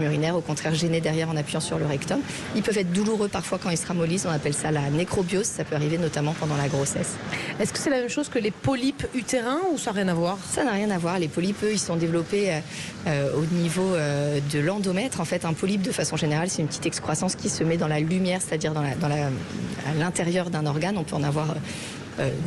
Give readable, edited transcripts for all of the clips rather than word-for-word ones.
urinaire, au contraire gêner derrière en appuyant sur le rectum. Ils peuvent être douloureux parfois quand ils se ramollissent, on appelle ça la nécrobiose, ça peut arriver notamment pendant la grossesse. Est-ce que c'est la même chose que les polypes utérins ou ça n'a rien à voir? Ça n'a rien à voir, les polypes eux, ils sont développés au niveau de l'endomètre. En fait un polype de façon générale c'est une petite excroissance qui se met dans la lumière, c'est-à-dire à l'intérieur d'un organe, on peut en avoir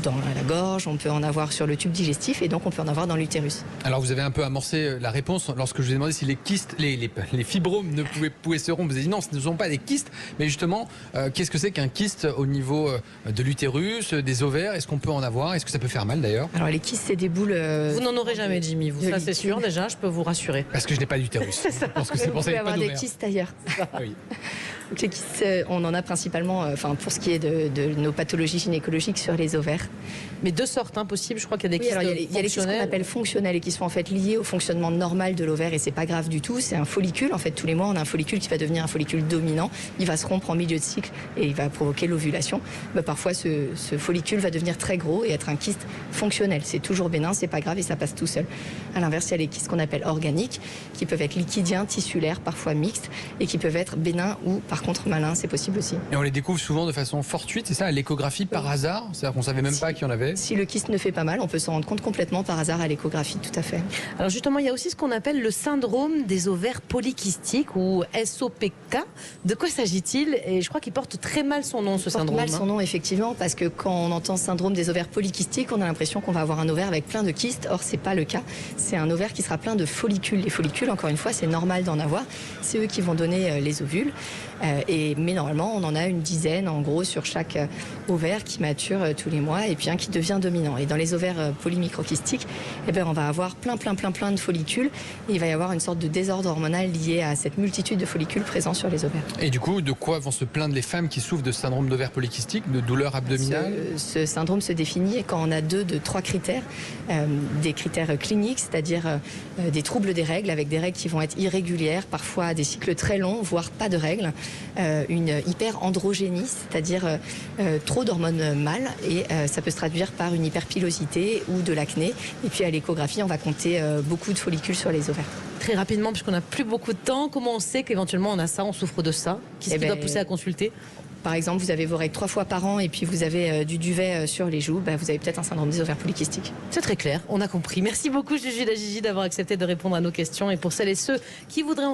dans la gorge, on peut en avoir sur le tube digestif et donc on peut en avoir dans l'utérus. Alors vous avez un peu amorcé la réponse lorsque je vous ai demandé si les kystes, les fibromes ne pouvaient se rompre. Vous avez dit non, ce ne sont pas des kystes, mais justement, qu'est-ce que c'est qu'un kyste au niveau de l'utérus, des ovaires? Est-ce qu'on peut en avoir? Est-ce que ça peut faire mal d'ailleurs? Alors les kystes c'est des boules... Vous n'en aurez jamais, Jimmy, vous, ça c'est sûr déjà, je peux vous rassurer. Parce que je n'ai pas d'utérus. Je pense que c'est pour ça qu'il n'y a pas des d'ovaires. kystes ailleurs. Ah oui. Donc les kystes, on en a principalement, pour ce qui est de nos pathologies gynécologiques sur les ovaires. Mais deux sortes possibles, je crois qu'il y a des kystes il y a les kystes qu'on appelle fonctionnels et qui sont en fait liés au fonctionnement normal de l'ovaire et c'est pas grave du tout. C'est un follicule, en fait tous les mois on a un follicule qui va devenir un follicule dominant. Il va se rompre en milieu de cycle et il va provoquer l'ovulation. Parfois ce follicule va devenir très gros et être un kyste fonctionnel. C'est toujours bénin, c'est pas grave et ça passe tout seul. À l'inverse, il y a les kystes qu'on appelle organiques qui peuvent être liquidiens, tissulaires, parfois mixtes et qui peuvent être bénins ou par contre malins, c'est possible aussi. Et on les découvre souvent de façon fortuite, c'est ça, à l'échographie par hasard? C'est-à-dire qu'on savait même pas qu'il y en avait? Si le kyste ne fait pas mal, on peut s'en rendre compte complètement par hasard à l'échographie, tout à fait. Alors justement, il y a aussi ce qu'on appelle le syndrome des ovaires polykystiques ou SOPK. De quoi s'agit-il? Et je crois qu'il porte très mal son nom, ce syndrome. Mal son nom, effectivement, parce que quand on entend syndrome des ovaires polykystiques, on a l'impression qu'on va avoir un ovaire avec plein de kystes. Or, c'est pas le cas. C'est un ovaire qui sera plein de follicules. Les follicules, encore une fois, c'est normal d'en avoir. C'est eux qui vont donner les ovules. Mais normalement, on en a une dizaine, en gros, sur chaque ovaire qui mature tous les mois et puis un qui devient dominant. Et dans les ovaires polymicrokystiques, on va avoir plein de follicules et il va y avoir une sorte de désordre hormonal lié à cette multitude de follicules présents sur les ovaires. Et du coup, de quoi vont se plaindre les femmes qui souffrent de syndrome d'ovaire polykystique, de douleurs abdominales? Ce syndrome se définit quand on a 2 de 3 critères. Des critères cliniques, c'est-à-dire des troubles des règles, avec des règles qui vont être irrégulières, parfois des cycles très longs, voire pas de règles. Une hyperandrogénie, c'est-à-dire trop d'hormones mâles et ça peut se traduire par une hyperpilosité ou de l'acné. Et puis à l'échographie, on va compter beaucoup de follicules sur les ovaires. Très rapidement, puisqu'on n'a plus beaucoup de temps, comment on sait qu'éventuellement on a ça, on souffre de ça? Qu'est-ce qui doit pousser à consulter? Par exemple, vous avez vos règles 3 fois par an et puis vous avez du duvet sur les joues, vous avez peut-être un syndrome des ovaires polykystiques. C'est très clair, on a compris. Merci beaucoup Juju Dajiji d'avoir accepté de répondre à nos questions et pour celles et ceux qui voudraient en